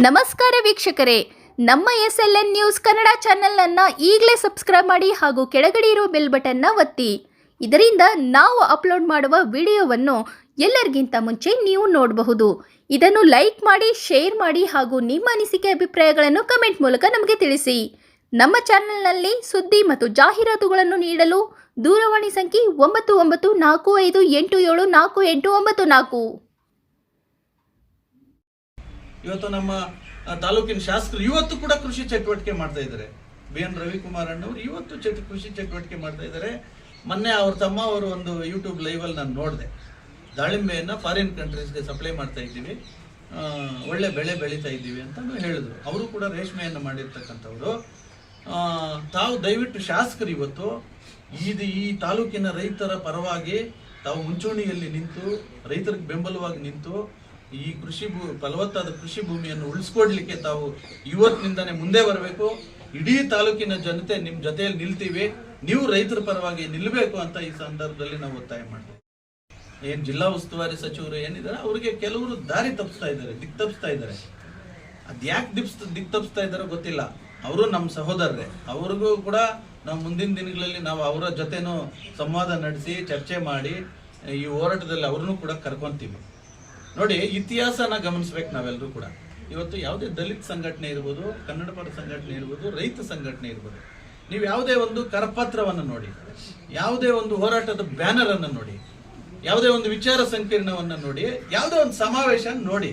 ನಮಸ್ಕಾರ ವೀಕ್ಷಕರೇ, ನಮ್ಮ SLN ನ್ಯೂಸ್ ಕನ್ನಡ ಚಾನೆಲ್ ಈಗಲೇ ಸಬ್ಸ್ಕ್ರೈಬ್ ಮಾಡಿ ಹಾಗೂ ಕೆಳಗಡೆ ಇರುವ ಬೆಲ್ ಬಟನ್ನ ಒತ್ತಿ. ಇದರಿಂದ ನಾವು ಅಪ್ಲೋಡ್ ಮಾಡುವ ವಿಡಿಯೋವನ್ನು ಎಲ್ಲರಿಗಿಂತ ಮುಂಚೆ ನೀವು ನೋಡಬಹುದು. ಇದನ್ನು ಲೈಕ್ ಮಾಡಿ, ಶೇರ್ ಮಾಡಿ ಹಾಗೂ ನಿಮ್ಮ ಅನಿಸಿಕೆ ಅಭಿಪ್ರಾಯಗಳನ್ನು ಕಮೆಂಟ್ ಮೂಲಕ ನಮಗೆ ತಿಳಿಸಿ. ನಮ್ಮ ಚಾನೆಲ್ನಲ್ಲಿ ಸುದ್ದಿ ಮತ್ತು ಜಾಹೀರಾತುಗಳನ್ನು ನೀಡಲು ದೂರವಾಣಿ ಸಂಖ್ಯೆ 9945874894. ಇವತ್ತು ನಮ್ಮ ತಾಲೂಕಿನ ಶಾಸಕರು ಇವತ್ತು ಕೂಡ ಕೃಷಿ ಚಟುವಟಿಕೆ ಮಾಡ್ತಾ ಇದ್ದಾರೆ. BN ರವಿಕುಮಾರ್ ಅಣ್ಣವರು ಇವತ್ತು ಕೃಷಿ ಚಟುವಟಿಕೆ ಮಾಡ್ತಾ ಇದ್ದಾರೆ. ಮೊನ್ನೆ ಅವ್ರ ತಮ್ಮ ಅವರು ಒಂದು ಯೂಟ್ಯೂಬ್ ಲೈವ್ ಅಲ್ಲಿ ನಾನು ನೋಡಿದೆ. ದಾಳಿಂಬೆಯನ್ನ ಫಾರಿನ್ ಕಂಟ್ರೀಸ್ಗೆ ಸಪ್ಲೈ ಮಾಡ್ತಾ ಇದ್ದೀವಿ, ಒಳ್ಳೆ ಬೆಳೆ ಬೆಳೀತಾ ಇದ್ದೀವಿ ಅಂತ ಹೇಳಿದ್ರು. ಅವರು ಕೂಡ ರೇಷ್ಮೆಯನ್ನು ಮಾಡಿರ್ತಕ್ಕಂಥವ್ರು. ತಾವು ದಯವಿಟ್ಟು ಶಾಸಕರು ಇವತ್ತು ಈ ತಾಲೂಕಿನ ರೈತರ ಪರವಾಗಿ ತಾವು ಮುಂಚೂಣಿಯಲ್ಲಿ ನಿಂತು ರೈತರಿಗೆ ಬೆಂಬಲವಾಗಿ ನಿಂತು ಈ ಫಲವತ್ತಾದ ಕೃಷಿ ಭೂಮಿಯನ್ನು ಉಳಿಸ್ಕೊಡ್ಲಿಕ್ಕೆ ತಾವು ಇವತ್ತಿನಿಂದಾನೇ ಮುಂದೆ ಬರಬೇಕು. ಇಡೀ ತಾಲೂಕಿನ ಜನತೆ ನಿಮ್ ಜೊತೆಯಲ್ಲಿ ನಿಲ್ತೀವಿ, ನೀವು ರೈತರ ಪರವಾಗಿ ನಿಲ್ಲಬೇಕು ಅಂತ ಈ ಸಂದರ್ಭದಲ್ಲಿ ನಾವು ಒತ್ತಾಯ ಮಾಡ್ತೀವಿ. ಏನ್ ಜಿಲ್ಲಾ ಉಸ್ತುವಾರಿ ಸಚಿವರು ಏನಿದ್ದಾರೆ ಅವ್ರಿಗೆ ಕೆಲವರು ದಾರಿ ತಪ್ಪಿಸ್ತಾ ಇದ್ದಾರೆ, ದಿಕ್ ತಪ್ಪಿಸ್ತಾ ಇದ್ದಾರೆ. ಅದ್ಯಾಕೆ ದಿಕ್ ತಪ್ಪಿಸ್ತಾ ಇದಾರೋ ಗೊತ್ತಿಲ್ಲ. ಅವರು ನಮ್ಮ ಸಹೋದರರೇ, ಅವ್ರಿಗೂ ಕೂಡ ನಾವು ಮುಂದಿನ ದಿನಗಳಲ್ಲಿ ನಾವು ಅವರ ಜೊತೆನೂ ಸಂವಾದ ನಡೆಸಿ ಚರ್ಚೆ ಮಾಡಿ ಈ ಹೋರಾಟದಲ್ಲಿ ಅವ್ರನ್ನೂ ಕೂಡ ಕರ್ಕೊಂತೀವಿ. ನೋಡಿ, ಇತಿಹಾಸನ ಗಮನಿಸ್ಬೇಕು ನಾವೆಲ್ಲರೂ ಕೂಡ. ಇವತ್ತು ಯಾವುದೇ ದಲಿತ ಸಂಘಟನೆ ಇರ್ಬೋದು, ಕನ್ನಡ ಪರ ಸಂಘಟನೆ ಇರ್ಬೋದು, ರೈತ ಸಂಘಟನೆ ಇರ್ಬೋದು, ನೀವು ಯಾವುದೇ ಒಂದು ಕರಪತ್ರವನ್ನು ನೋಡಿ, ಯಾವುದೇ ಒಂದು ಹೋರಾಟದ ಬ್ಯಾನರ್ ಅನ್ನು ನೋಡಿ, ಯಾವುದೇ ಒಂದು ವಿಚಾರ ಸಂಕಿರಣವನ್ನು ನೋಡಿ, ಯಾವುದೇ ಒಂದು ಸಮಾವೇಶ ನೋಡಿ,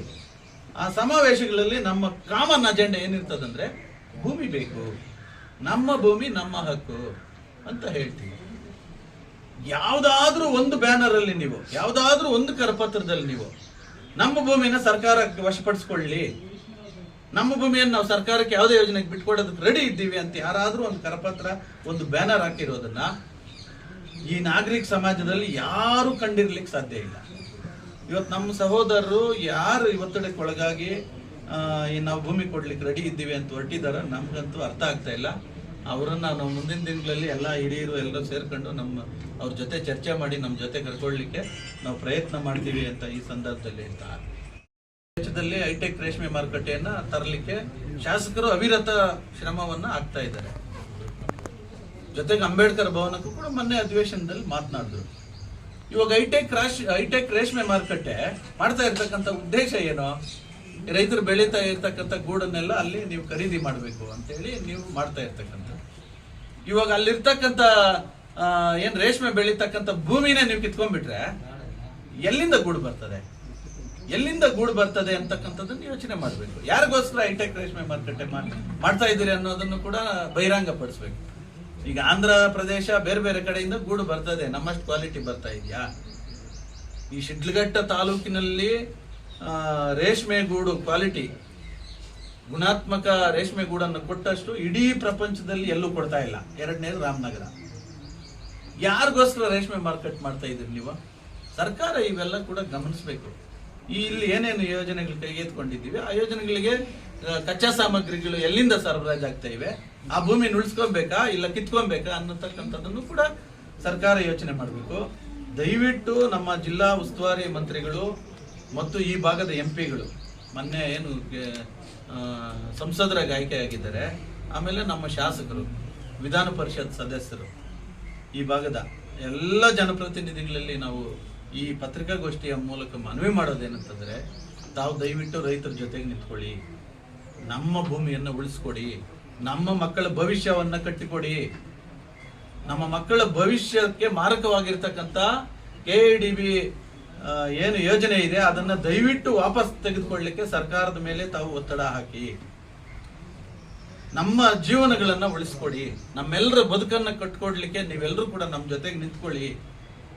ಆ ಸಮಾವೇಶಗಳಲ್ಲಿ ನಮ್ಮ ಕಾಮನ್ ಅಜೆಂಡಾ ಏನಿರ್ತದಂದ್ರೆ ಭೂಮಿ ಬೇಕು, ನಮ್ಮ ಭೂಮಿ ನಮ್ಮ ಹಕ್ಕು ಅಂತ ಹೇಳ್ತೀವಿ. ಯಾವುದಾದ್ರೂ ಒಂದು ಬ್ಯಾನರ್ ಅಲ್ಲಿ ನೀವು, ಯಾವುದಾದ್ರೂ ಒಂದು ಕರಪತ್ರದಲ್ಲಿ ನೀವು ನಮ್ಮ ಭೂಮಿನ ಸರ್ಕಾರಕ್ಕೆ ವಶಪಡಿಸ್ಕೊಳ್ಳಿ, ನಮ್ಮ ಭೂಮಿಯನ್ನು ನಾವು ಸರ್ಕಾರಕ್ಕೆ ಯಾವುದೇ ಯೋಜನೆಗೆ ಬಿಟ್ಕೊಡೋದಕ್ಕೆ ರೆಡಿ ಇದ್ದೀವಿ ಅಂತ ಯಾರಾದ್ರೂ ಒಂದು ಕರಪತ್ರ, ಒಂದು ಬ್ಯಾನರ್ ಹಾಕಿರೋದನ್ನ ಈ ನಾಗರಿಕ ಸಮಾಜದಲ್ಲಿ ಯಾರು ಕಂಡಿರ್ಲಿಕ್ಕೆ ಸಾಧ್ಯ ಇಲ್ಲ. ಇವತ್ತು ನಮ್ಮ ಸಹೋದರರು ಯಾರು ಒತ್ತಡಕ್ಕೆ ಒಳಗಾಗಿ ನಾವು ಭೂಮಿ ಕೊಡ್ಲಿಕ್ಕೆ ರೆಡಿ ಇದ್ದೀವಿ ಅಂತ ಹೊರಟಿದಾರ, ನಮ್ಗಂತೂ ಅರ್ಥ ಆಗ್ತಾ ಇಲ್ಲ. ಅವರನ್ನ ನಾವು ಮುಂದಿನ ದಿನಗಳಲ್ಲಿ ಎಲ್ಲ ಹಿರಿಯರು ಎಲ್ಲರೂ ಸೇರ್ಕೊಂಡು ಅವ್ರ ಜೊತೆ ಚರ್ಚೆ ಮಾಡಿ ನಮ್ಮ ಜೊತೆ ಕರ್ಕೊಳ್ಳಿಕ್ಕೆ ನಾವು ಪ್ರಯತ್ನ ಮಾಡ್ತೀವಿ ಅಂತ ಈ ಸಂದರ್ಭದಲ್ಲಿ ಹೇಳ್ತಾರೆ. ದೇಶದಲ್ಲಿ ಹೈಟೆಕ್ ರೇಷ್ಮೆ ಮಾರುಕಟ್ಟೆಯನ್ನ ತರಲಿಕ್ಕೆ ಶಾಸಕರು ಅವಿರತ ಶ್ರಮವನ್ನ ಆಗ್ತಾ ಇದ್ದಾರೆ. ಜೊತೆಗೆ ಅಂಬೇಡ್ಕರ್ ಭವನಕ್ಕೂ ಕೂಡ ಮೊನ್ನೆ ಅಧಿವೇಶನದಲ್ಲಿ ಮಾತನಾಡಿದ್ರು. ಇವಾಗ ಹೈಟೆಕ್ ರೇಷ್ಮೆ ಮಾರುಕಟ್ಟೆ ಮಾಡ್ತಾ ಇರ್ತಕ್ಕಂಥ ಉದ್ದೇಶ ಏನು? ರೈತರು ಬೆಳೀತಾ ಇರ್ತಕ್ಕಂಥ ಗೂಡನ್ನೆಲ್ಲ ಅಲ್ಲಿ ನೀವು ಖರೀದಿ ಮಾಡಬೇಕು ಅಂತೇಳಿ ನೀವು ಮಾಡ್ತಾ ಇರ್ತಕ್ಕಂಥ. ಇವಾಗ ಅಲ್ಲಿರ್ತಕ್ಕಂಥ ಏನ್ ರೇಷ್ಮೆ ಬೆಳೀತಕ್ಕಂಥ ಭೂಮಿನೇ ನೀವು ಕಿತ್ಕೊಂಡ್ಬಿಟ್ರೆ ಎಲ್ಲಿಂದ ಗೂಡು ಬರ್ತದೆ ಅಂತಕ್ಕಂಥದ್ದನ್ನು ಯೋಚನೆ ಮಾಡಬೇಕು. ಯಾರಿಗೋಸ್ಕರ ಹೈಟೆಕ್ ರೇಷ್ಮೆ ಮಾರುಕಟ್ಟೆ ಮಾಡ್ತಾ ಇದ್ದೀರಿ ಅನ್ನೋದನ್ನು ಕೂಡ ಬಹಿರಂಗ ಪಡಿಸ್ಬೇಕು. ಈಗ ಆಂಧ್ರ ಪ್ರದೇಶ ಬೇರೆ ಬೇರೆ ಕಡೆಯಿಂದ ಗೂಡು ಬರ್ತದೆ, ನಮ್ಮಷ್ಟು ಕ್ವಾಲಿಟಿ ಬರ್ತಾ ಇದೆಯಾ? ಈ ಶಿಡ್ಲಘಟ್ಟ ತಾಲೂಕಿನಲ್ಲಿ ರೇಷ್ಮೆ ಗೂಡು ಕ್ವಾಲಿಟಿ, ಗುಣಾತ್ಮಕ ರೇಷ್ಮೆ ಗೂಡನ್ನು ಕೊಟ್ಟಷ್ಟು ಇಡೀ ಪ್ರಪಂಚದಲ್ಲಿ ಎಲ್ಲೂ ಕೊಡ್ತಾ ಇಲ್ಲ. ಎರಡನೇದು ರಾಮನಗರ. ಯಾರಿಗೋಸ್ಕರ ರೇಷ್ಮೆ ಮಾರ್ಕೆಟ್ ಮಾಡ್ತಾ ಇದ್ರಿ ನೀವು? ಸರ್ಕಾರ ಇವೆಲ್ಲ ಕೂಡ ಗಮನಿಸಬೇಕು. ಇಲ್ಲಿ ಏನೇನು ಯೋಜನೆಗಳು ಕೈಗೆತ್ಕೊಂಡಿದ್ದೀವಿ, ಆ ಯೋಜನೆಗಳಿಗೆ ಕಚ್ಚಾ ಸಾಮಗ್ರಿಗಳು ಎಲ್ಲಿಂದ ಸರಬರಾಜು ಆಗ್ತಾ ಇವೆ, ಆ ಭೂಮಿ ಉಳಿಸ್ಕೊಬೇಕಾ ಇಲ್ಲ ಕಿತ್ಕೊಬೇಕಾ ಅನ್ನತಕ್ಕಂಥದ್ದನ್ನು ಕೂಡ ಸರ್ಕಾರ ಯೋಚನೆ ಮಾಡಬೇಕು. ದಯವಿಟ್ಟು ನಮ್ಮ ಜಿಲ್ಲಾ ಉಸ್ತುವಾರಿ ಮಂತ್ರಿಗಳು ಮತ್ತು ಈ ಭಾಗದ MP ಗಳು ಮೊನ್ನೆ ಏನು ಸಂಸದರಾಗಿ ಆಯ್ಕೆಯಾಗಿದ್ದಾರೆ, ಆಮೇಲೆ ನಮ್ಮ ಶಾಸಕರು, ವಿಧಾನ ಪರಿಷತ್ ಸದಸ್ಯರು, ಈ ಭಾಗದ ಎಲ್ಲ ಜನಪ್ರತಿನಿಧಿಗಳಲ್ಲಿ ನಾವು ಈ ಪತ್ರಿಕಾಗೋಷ್ಠಿಯ ಮೂಲಕ ಮನವಿ ಮಾಡೋದೇನಂತಂದ್ರೆ, ತಾವು ದಯವಿಟ್ಟು ರೈತರ ಜೊತೆಗೆ ನಿಂತ್ಕೊಳ್ಳಿ, ನಮ್ಮ ಭೂಮಿಯನ್ನು ಉಳಿಸ್ಕೊಡಿ, ನಮ್ಮ ಮಕ್ಕಳ ಭವಿಷ್ಯವನ್ನ ಕಟ್ಟಿಕೊಡಿ. ನಮ್ಮ ಮಕ್ಕಳ ಭವಿಷ್ಯಕ್ಕೆ ಮಾರಕವಾಗಿರ್ತಕ್ಕಂಥ KIDB ಏನು ಯೋಜನೆ ಇದೆ ಅದನ್ನ ದಯವಿಟ್ಟು ವಾಪಸ್ ತೆಗೆದುಕೊಳ್ಳಲಿಕ್ಕೆ ಸರ್ಕಾರದ ಮೇಲೆ ತಾವು ಒತ್ತಡ ಹಾಕಿ, ನಮ್ಮ ಜೀವನಗಳನ್ನ ಉಳಿಸ್ಕೊಡಿ, ನಮ್ಮೆಲ್ಲರ ಬದುಕನ್ನ ಕಟ್ಕೊಡ್ಲಿಕ್ಕೆ ನೀವೆಲ್ಲರೂ ಕೂಡ ನಮ್ಮ ಜೊತೆಗೆ ನಿಂತ್ಕೊಳ್ಳಿ.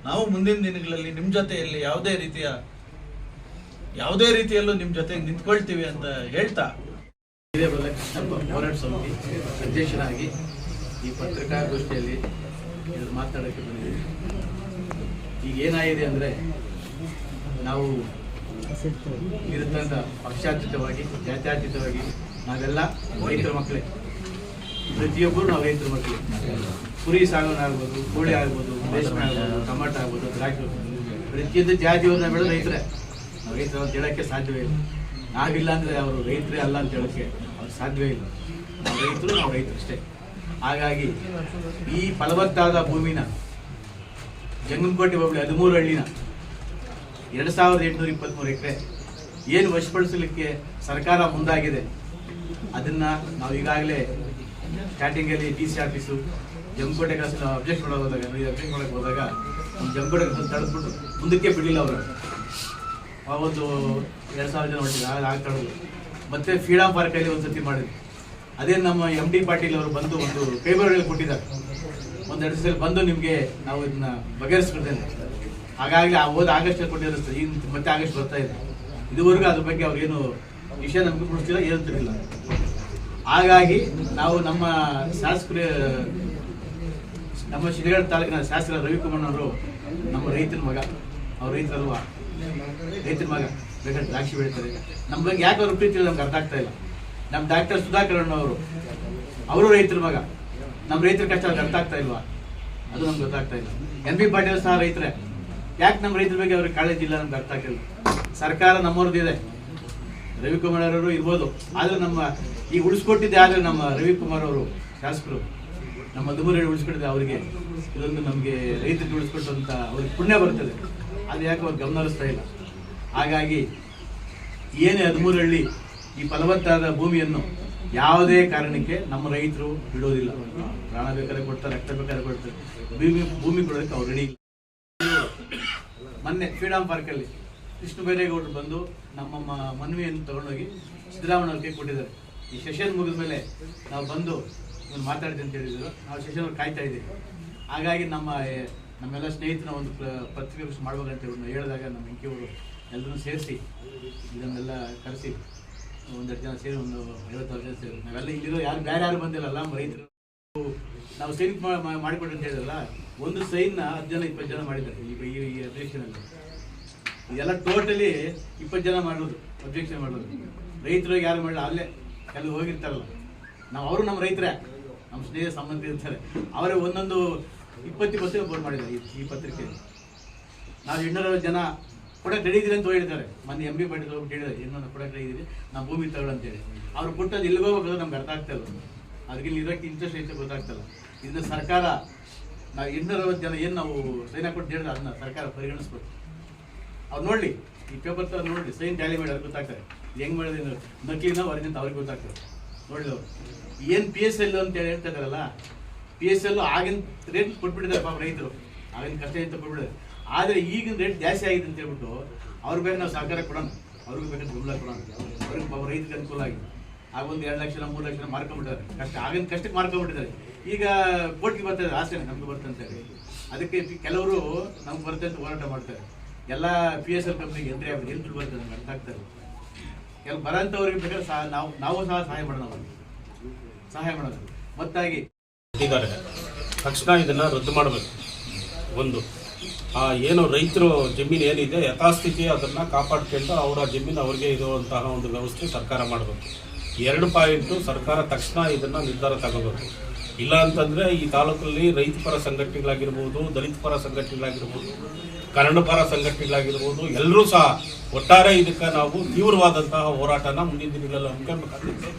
ನಾವು ಮುಂದಿನ ದಿನಗಳಲ್ಲಿ ನಿಮ್ ಜೊತೆಯಲ್ಲಿ ಯಾವುದೇ ರೀತಿಯಲ್ಲೂ ನಿಮ್ ಜೊತೆಗೆ ನಿಂತ್ಕೊಳ್ತೀವಿ ಅಂತ ಹೇಳ್ತಾ, ಹೋರಾಟ ಸಮಿತಿ ಅಧ್ಯಕ್ಷರಾಗಿ ಈ ಪತ್ರಿಕಾಗೋಷ್ಠಿಯಲ್ಲಿ ಮಾತನಾಡಕ್ಕೆ ಬಂದಿದ್ದೀವಿ. ಈಗ ಏನಾಗಿದೆ ಅಂದ್ರೆ, ನಾವು ಇರತಕ್ಕಂಥ ಪಕ್ಷಾತೀತವಾಗಿ ಜಾತ್ಯತೀತವಾಗಿ ನಾವೆಲ್ಲ ರೈತರ ಮಕ್ಕಳೇ, ಪ್ರತಿಯೊಬ್ಬರು ನಾವು ರೈತರ ಮಕ್ಕಳೇ. ಕುರಿ ಸಾಗಣೆ ಆಗ್ಬೋದು, ಕೋಳಿ ಆಗ್ಬೋದು, ರೇಷ್ಮೆ ಆಗ್ಬೋದು, ಟೊಮಾಟೊ ಆಗ್ಬೋದು, ದ್ರಾಕ್ಷಿ, ಪ್ರತಿಯೊಂದು ಜಾತಿಯವ್ರನ್ನ ಬೆಳೆದು ರೈತರೇ. ನಾವು ರೈತರು ಅಂತ ಹೇಳಕ್ಕೆ ಸಾಧ್ಯವೇ ಇಲ್ಲ. ನಾವಿಲ್ಲ ಅಂದರೆ ಅವರು ರೈತರೇ ಅಲ್ಲ ಅಂತ ಹೇಳೋಕ್ಕೆ ಅವ್ರು ಸಾಧ್ಯವೇ ಇಲ್ಲ. ನಾವು ರೈತರು ಅಷ್ಟೇ. ಹಾಗಾಗಿ ಈ ಫಲವತ್ತಾದ ಭೂಮಿನ ಜಂಗಮಕೋಟೆ ಹೋಬಳಿ 13 ಹಳ್ಳಿನ 2823 ಎಕರೆ ಏನು ವಶಪಡಿಸಲಿಕ್ಕೆ ಸರ್ಕಾರ ಮುಂದಾಗಿದೆ, ಅದನ್ನು ನಾವು ಈಗಾಗಲೇ ಸ್ಟಾರ್ಟಿಂಗಲ್ಲಿ DC ಆಫೀಸು ಜಂಗಮಕೋಟೆ ಕೆಲಸ ಅಬ್ಜೆಕ್ಟ್ ಮಾಡಕ್ಕೆ ಹೋದಾಗ ನಮ್ಮ ಜಂಗಮಕೋಟೆ ತಡೆದ್ಬಿಟ್ಟು ಮುಂದಕ್ಕೆ ಬಿಡಲಿಲ್ಲ ಅವರು. ಒಂದು 2000 ಜನ ಹೊಟ್ಟಿಲ್ಲ ತಡೆದು ಮತ್ತೆ ಫ್ರೀಡಮ್ ಪಾರ್ಕಲ್ಲಿ ಒಂದು ಸತಿ ಮಾಡಿದ್ವಿ. ಅದೇ ನಮ್ಮ MD ಪಾಟೀಲ್ ಅವರು ಬಂದು ಒಂದು ಕೈಬರವಣಿಗೆ ಕೊಟ್ಟಿದ್ದಾರೆ. ಒಂದು 2 ದಿವಸದಲ್ಲಿ ಬಂದು ನಿಮಗೆ ನಾವು ಇದನ್ನ ಬಗೆಹರಿಸ್ಕೊಡ್ತೇನೆ. ಹಾಗಾಗಿ ಆಗಸ್ಟಲ್ಲಿ ಕೊಟ್ಟಿರುತ್ತೆ, ಈಗ ಮತ್ತೆ ಆಗಸ್ಟ್ ಬರ್ತಾ ಇದೆ. ಇದುವರೆಗೂ ಅದ್ರ ಬಗ್ಗೆ ಅವ್ರೇನು ವಿಷಯ ನಮಗೆ ಕೊಡಿಸ್ತಿಲ್ಲ, ಹೇಳ್ತಿರಲಿಲ್ಲ. ಹಾಗಾಗಿ ನಾವು ನಮ್ಮ ಶಾಸಕರು, ನಮ್ಮ ಶಿರಗಡ ತಾಲೂಕಿನ ಶಾಸಕ ರವಿಕುಮಾರ್ ಅವರು ನಮ್ಮ ರೈತನ ಮಗ, ಅವ್ರ ರೈತರಲ್ವಾ, ರೈತರ ಮಗ, ಬೇಕಾದ್ರೆ ದ್ರಾಕ್ಷಿ ಬೆಳೀತಾರೆ. ನಮ್ಮ ಬಗ್ಗೆ ಯಾಕೆ ಅವ್ರ ಪ್ರೀತಿ ನಮ್ಗೆ ಅರ್ಥ ಆಗ್ತಾ ಇಲ್ಲ. ನಮ್ಮ ಡಾಕ್ಟರ್ ಸುಧಾಕರ್ ಅವರು ರೈತರ ಮಗ, ನಮ್ಮ ರೈತರ ಕಷ್ಟ ಅರ್ಥ ಆಗ್ತಾ ಇಲ್ವಾ, ಅದು ನಮ್ಗೆ ಗೊತ್ತಾಗ್ತಾ ಇಲ್ಲ. NB ಪಾಟೀಲ್ ಸಹ ರೈತರೇ, ಯಾಕೆ ನಮ್ಮ ರೈತರ ಬಗ್ಗೆ ಅವ್ರಿಗೆ ಕಾಳಜಿ ಇಲ್ಲ ನಮ್ಗೆ ಅರ್ಥ ಆಗ್ತಿಲ್ಲ. ಸರ್ಕಾರ ನಮ್ಮವ್ರದ್ದಿದೆ, ರವಿಕುಮಾರ್ ಅವರು ಇರ್ಬೋದು, ಆದ್ರೆ ನಮ್ಮ ಈಗ ಉಳಿಸ್ಕೊಟ್ಟಿದ್ದೆ ಆದರೆ ನಮ್ಮ ರವಿಕುಮಾರ್ ಅವರು ಶಾಸಕರು ನಮ್ಮ 13 ಉಳಿಸ್ಕೊಟ್ಟಿದ್ದೆ ಅವರಿಗೆ. ಇದೊಂದು ನಮಗೆ ರೈತರಿಗೆ ಉಳಿಸ್ಕೊಟ್ಟು ಅಂತ ಅವ್ರಿಗೆ ಪುಣ್ಯ ಬರ್ತದೆ, ಅದು ಯಾಕೆ ಅವ್ರು ಗಮನ ಹರಿಸ್ತಾ ಇಲ್ಲ. ಹಾಗಾಗಿ ಏನೇ 13 ಹಳ್ಳಿ ಈ ಫಲವತ್ತಾದ ಭೂಮಿಯನ್ನು ಯಾವುದೇ ಕಾರಣಕ್ಕೆ ನಮ್ಮ ರೈತರು ಬಿಡೋದಿಲ್ಲ. ಪ್ರಾಣ ಬೇಕಾದ್ರೆ ಕೊಡ್ತಾರೆ, ರಕ್ತ ಬೇಕಾದ್ರೆ ಕೊಡ್ತಾರೆ, ಭೂಮಿ ಕೊಡೋದಕ್ಕೆ ಅವ್ರು ರೆಡಿ. ಮೊನ್ನೆ ಫ್ರೀಡಮ್ ಪಾರ್ಕಲ್ಲಿ ಕೃಷ್ಣ ಬೈರೇಗೌಡರು ಬಂದು ನಮ್ಮ ಮನವಿಯನ್ನು ತಗೊಂಡೋಗಿ ಸಿದ್ದರಾಮಯ್ಯ ಅವ್ರಿಗೆ ಕೊಟ್ಟಿದ್ದಾರೆ. ಈ ಸೆಷನ್ ಮುಗಿದ ಮೇಲೆ ನಾವು ಬಂದು ಇವ್ರು ಮಾತಾಡ್ತೀವಿ ಅಂತ ಹೇಳಿದ್ರು. ನಾವು ಸೆಷನ್ ಅವ್ರು ಕಾಯ್ತಾ ಇದ್ದೀವಿ. ಹಾಗಾಗಿ ನಮ್ಮೆಲ್ಲ ಸ್ನೇಹಿತನ ಒಂದು ಪತ್ರಿಕೆ ಮಾಡ್ಬೇಕಂತ ಹೇಳಿದಾಗ ನಮ್ಮ ಇಂಕಿಯವರು ಎಲ್ಲರೂ ಸೇರಿಸಿ ಇದನ್ನೆಲ್ಲ ಕರೆಸಿ 1-2 ಜನ ಸೇರಿ ಒಂದು 50 ಜನ ಸೇರಿ ನಾವೆಲ್ಲ ಇಲ್ಲಿರೋ ಯಾರು ಬೇರೆ ಯಾರು ಬಂದಿಲ್ಲಲ್ಲ, ನಮ್ಮ ರೈತರು ನಾವು ಸೈನ್ ಮಾಡಿಕೊಟ್ಟು ಅಂತ ಹೇಳಿದ್ರಲ್ಲ, ಒಂದು ಸೈನ್ನ 10 ಜನ 20 ಜನ ಮಾಡಿದ್ದಾರೆ ಈ ಅಬ್ಜೆಕ್ಷನಲ್ಲಿ. ಇದೆಲ್ಲ ಟೋಟಲಿ 20 ಜನ ಮಾಡೋದು, ಅಬ್ಜೆಕ್ಷನ್ ಮಾಡೋದು. ರೈತರು ಯಾರು ಮಾಡಲ್ಲ, ಅಲ್ಲೇ ಕೆಲವು ಹೋಗಿರ್ತಾರಲ್ಲ, ಅವರು ನಮ್ಮ ರೈತರೇ, ನಮ್ಮ ಸ್ನೇಹಿತ ಸಂಬಂಧ ಇರ್ತಾರೆ, ಅವರೇ ಒಂದೊಂದು 20 ಬೋರ್ಡ್ ಮಾಡಿದ್ದಾರೆ ಈ ಪತ್ರಿಕೆ. ನಾವು 860 ಜನ ಕೊಡಕ್ಕೆ ರೆಡಿ ಇದ್ದೀರಿ ಅಂತ ಹೇಳಿದ್ದಾರೆ. ಮೊನ್ನೆ MB ಪಾಟೀಲ್ ಹೋಗ್ಬಿಟ್ಟು ಹೇಳಿದ್ದಾರೆ, ಇನ್ನೊಂದು ಕೊಡಕ್ಕೆ ರೆಡಿ ಇದ್ದೀರಿ, ನಾವು ಭೂಮಿ ತಗೊಳ್ಳಿ ಅಂತೇಳಿ. ಅವ್ರು ಕೊಟ್ಟದ್ದು ಇಲ್ಲಿಗೆ ಹೋಗೋದು ನಮ್ಗೆ ಅರ್ಥ ಆಗ್ತಾ ಇಲ್ಲ. ಅದಕ್ಕೆ ಇಲ್ಲಿ ಇರೋಕ್ಕೆ ಇಂಟ್ರೆಸ್ಟ್ ಐತೆ ಗೊತ್ತಾಗ್ತಲ್ಲ. ಇದನ್ನ ಸರ್ಕಾರ ನಾವು 860 ಜನ ಏನು ನಾವು ಸೈನ್ ಕೊಟ್ಟು ಹೇಳಿದ್ರೆ ಅದನ್ನ ಸರ್ಕಾರ ಪರಿಗಣಿಸ್ಬೇಕು. ಅವ್ರು ನೋಡಲಿ, ಈ ಪೇಪರ್ ತರ ನೋಡಲಿ, ಸೈನ್ ಟ್ಯಾಲಿ ಮಾಡಿ ಅವ್ರಿಗೆ ಗೊತ್ತಾಗ್ತಾರೆ ಹೆಂಗೆ ಮಾಡಿದ್ರೆ ನಕಲಿನ ವರದಿ ಅಂತ ಅವ್ರಿಗೆ ಗೊತ್ತಾಗ್ತದೆ. ನೋಡಲಿ ಅವ್ರು ಏನು PSL ಅಂತ ಹೇಳ್ತಾ ಇದ್ದಾರಲ್ಲ, PSL ಆಗಿನ ರೇಟ್ ಕೊಟ್ಬಿಟ್ಟಿದ್ದಾರೆ ಪಾಪ ರೈತರು, ಆಗಿನ ಕಷ್ಟ ಅಂತ ಕೊಟ್ಬಿಟ್ಟಿದ್ದಾರೆ. ಆದರೆ ಈಗಿನ ರೇಟ್ ಜಾಸ್ತಿ ಆಗಿದೆ ಅಂತ ಹೇಳ್ಬಿಟ್ಟು ಅವ್ರು ಬೇಕಾದ್ರೆ ನಾವು ಸಹಕಾರ ಕೊಡೋಣ, ಅವ್ರಿಗೂ ಬೇಕಾದ್ರೆ ಬೆಂಬಲ ಕೊಡೋಣ, ಅವ್ರಿಗೆ ಪಾಪ ರೈತರಿಗೆ ಅನುಕೂಲ ಆಗಿದೆ. ಆಗ ಒಂದು 2 ಲಕ್ಷ 3 ಲಕ್ಷ ಮಾರ್ಕೊಂಡ್ಬಿಟ್ಟಿದ್ದಾರೆ, ಕಷ್ಟ ಆಗಿನ ಕಷ್ಟಕ್ಕೆ ಮಾರ್ಕೊಂಡ್ಬಿಟ್ಟಿದ್ದಾರೆ. ಈಗ ಕೋರ್ಟ್ಗೆ ಬರ್ತಾರೆ, ಆಸೆ ನಮ್ಗೆ ಬರ್ತಂತ ಹೇಳಿ. ಅದಕ್ಕೆ ಕೆಲವರು ನಮ್ಗೆ ಬರುತ್ತೆ ಅಂತ ಹೋರಾಟ ಮಾಡ್ತಾರೆ. ಎಲ್ಲ PSL ಕಂಪ್ನಿಗೆ ಎಂಟ್ರಿ ಆಗಿದೆ, ಏನು ದುಡ್ಡು ಬರ್ತದೆ ನಮ್ಗೆ ಅರ್ಥ ಆಗ್ತಾರೆ. ಕೆಲವು ಬರೋಂಥವ್ರಿಗೆ ಬೇಕಾದ್ರೆ ನಾವು ಸಹ ಸಹಾಯ ಮಾಡೋಣ, ಅವ್ರಿಗೆ ಸಹಾಯ ಮಾಡೋದು. ಮತ್ತಾಗಿ ತಕ್ಷಣ ಇದನ್ನು ರದ್ದು ಮಾಡಬೇಕು. ಒಂದು ಏನು ರೈತರು ಜಮೀನು ಏನಿದೆ ಯಥಾಸ್ಥಿತಿ ಅದನ್ನು ಕಾಪಾಡ್ಕೊಂಡು ಅವರ ಜಮೀನು ಅವ್ರಿಗೆ ಇರುವಂತಹ ಒಂದು ವ್ಯವಸ್ಥೆ ಸರ್ಕಾರ ಮಾಡಬೇಕು. 2 ಪಾಯಿಂಟು ಸರ್ಕಾರ ತಕ್ಷಣ ಇದನ್ನು ನಿರ್ಧಾರ ತಗೋಬೇಕು. ಇಲ್ಲ ಅಂತಂದರೆ ಈ ತಾಲೂಕಲ್ಲಿ ರೈತ ಪರ ಸಂಘಟನೆಗಳಾಗಿರ್ಬೋದು, ದಲಿತ ಪರ ಸಂಘಟನೆಗಳಾಗಿರ್ಬೋದು, ಕನ್ನಡ ಪರ ಸಂಘಟನೆಗಳಾಗಿರ್ಬೋದು, ಎಲ್ಲರೂ ಸಹ ಒಟ್ಟಾರೆ ಇದಕ್ಕೆ ನಾವು ತೀವ್ರವಾದಂತಹ ಹೋರಾಟನ ಮುಂದಿನ ದಿನಗಳಲ್ಲಿ ಹಮ್ಮಿಕೊಳ್ಬೇಕಾಗುತ್ತೆ.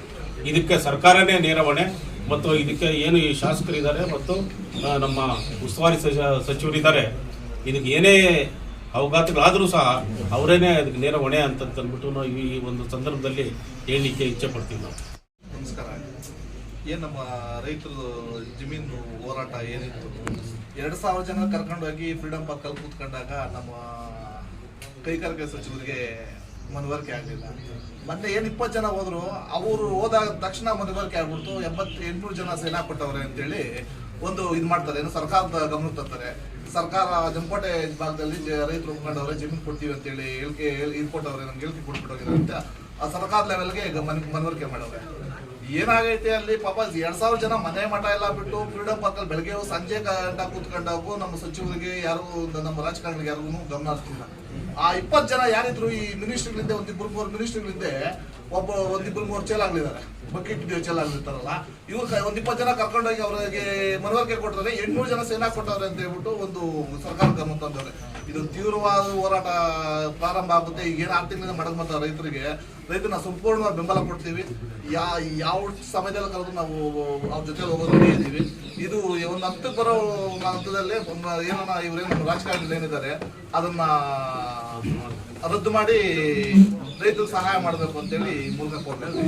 ಇದಕ್ಕೆ ಸರ್ಕಾರನೇ ನೇರ ಹೊಣೆ ಮತ್ತು ಇದಕ್ಕೆ ಏನು ಈ ಶಾಸಕರಿದ್ದಾರೆ ಮತ್ತು ನಮ್ಮ ಉಸ್ತುವಾರಿ ಸಚಿವರಿದ್ದಾರೆ, ಇದಕ್ಕೆ ಏನೇ ಅವಘಾತಗಳಾದರೂ ಸಹ ಅವರೇನೆ ಅದಕ್ಕೆ ನೇರ ಹೊಣೆ ಅಂತಂದ್ಬಿಟ್ಟು ನಾವು ಈ ಒಂದು ಸಂದರ್ಭದಲ್ಲಿ ಹೇಳಲಿಕ್ಕೆ ಇಚ್ಛೆ ಪಡ್ತೀವಿ. ನಾವು ನಮಸ್ಕಾರ. ಏನು ನಮ್ಮ ರೈತರು ಜಮೀನು ಹೋರಾಟ ಏನಿತ್ತು, 2000 ಜನ ಕರ್ಕೊಂಡೋಗಿ ಫ್ರೀಡಮ್ ಪಾರ್ಕಲ್ಲಿ ಕೂತ್ಕೊಂಡಾಗ ನಮ್ಮ ಕೈಗಾರಿಕೆ ಸಚಿವರಿಗೆ ಮನವರಿಕೆ ಆಗಲಿಲ್ಲ. ಮೊನ್ನೆ ಏನು 20 ಜನ ಹೋದ್ರು, ಅವರು ಹೋದಾಗ ತಕ್ಷಣ ಮನವರಿಕೆ ಆಗ್ಬಿಡ್ತು. 800 ಜನ ಸೇನಾ ಕೊಟ್ಟವ್ರೆ ಅಂತೇಳಿ ಒಂದು ಇದು ಮಾಡ್ತಾರೆ, ಏನು ಸರ್ಕಾರದ ಗಮನಕ್ಕೆ ತರ್ತಾರೆ. ಸರ್ಕಾರ ಜಂಕೋಟೆ ಭಾಗದಲ್ಲಿ ರೈತರು ಒಪ್ಕೊಂಡವ್ರೆ, ಜಮೀನು ಕೊಡ್ತೀವಿ ಅಂತೇಳಿ ಹೇಳಿಕೆ ಇದು ಕೊಟ್ಟವ್ರೆ, ನಮ್ಗೆ ಹೇಳಿಕೆ ಕೊಟ್ಬಿಟ್ಟೋಗಿದ್ದಾರೆ ಅಂತ ಆ ಸರ್ಕಾರ ಲೆವೆಲ್ಗೆ ಮನವರಿಕೆ ಮಾಡವ್ರೆ. ಏನಾಗೈತೆ ಅಲ್ಲಿ ಪಾಪ 2000 ಜನ ಮನೆ ಮಠ ಎಲ್ಲ ಬಿಟ್ಟು ಫ್ರೀಡಮ್ ಪಾರ್ಕಲ್ಲಿ ಬೆಳಗ್ಗೆ ಸಂಜೆ ಗಂಟ ಕೂತ್ಕೊಂಡಾಗೂ ನಮ್ಮ ಸಚಿವರಿಗೆ ಯಾರು, ನಮ್ಮ ರಾಜಕಾರಣಿಗೆ ಯಾರಿಗೂ ಗಮನ ಹರಿಸ್ತಿಲ್ಲ. ಆ 20 ಜನ ಯಾರಿದ್ರು ಈ ಮಿನಿಸ್ಟ್ರಿಗಳಿಂದ, ಒಂದು 3-4 ಮಿನಿಸ್ಟ್ರಿಗಳಿಂದ ಒಂದಿಬ್ಬರು 3 ಚೇಲ್ ಆಗ್ಲಿದ್ದಾರೆ, ಬಕೆಟ್ ಚೇಲ್ ಆಗ್ಲಿರ್ತಾರಲ್ಲ, ಇವ್ರು ಒಂದ್ 20 ಜನ ಕರ್ಕೊಂಡೋಗಿ ಅವರಿಗೆ ಮನವರಿಕೆ ಕೊಟ್ಟರೆ 800 ಜನ ಸೇನಾ ಕೊಟ್ಟವ್ರೆ ಅಂತ ಹೇಳ್ಬಿಟ್ಟು ಒಂದು ಸರ್ಕಾರ ಗಮನ ತಂದವ್ರೆ. ಇದು ತೀವ್ರವಾದ ಹೋರಾಟ ಪ್ರಾರಂಭ ಆಗುತ್ತೆ. ಈಗ ಏನು 6 ತಿಂಗಳಿಂದ ಮಾಡಕ್ ರೈತರನ್ನ ಸಂಪೂರ್ಣವಾಗಿ ಬೆಂಬಲ ಕೊಡ್ತೀವಿ. ಯಾವ ಸಮಯದಲ್ಲಿ ಕರೆದು ನಾವು ಅವ್ರ ಜೊತೆ ಹೋಗೋದು ಇದ್ದೀವಿ. ಇದು ಒಂದು ಹಂತಕ್ಕೆ ಬರೋ ಹಂತದಲ್ಲೇ ಏನನ್ನ ಇವ್ರೇನು ರಾಜಕಾರಣಿಗಳು ಏನಿದ್ದಾರೆ ಅದನ್ನ ರದ್ದು ಮಾಡಿ ರೈತರಿಗೆ ಸಹಾಯ ಮಾಡಬೇಕು ಅಂತೇಳಿ ಮೂಲಕ ಕೊಡ್ಬೇಕು.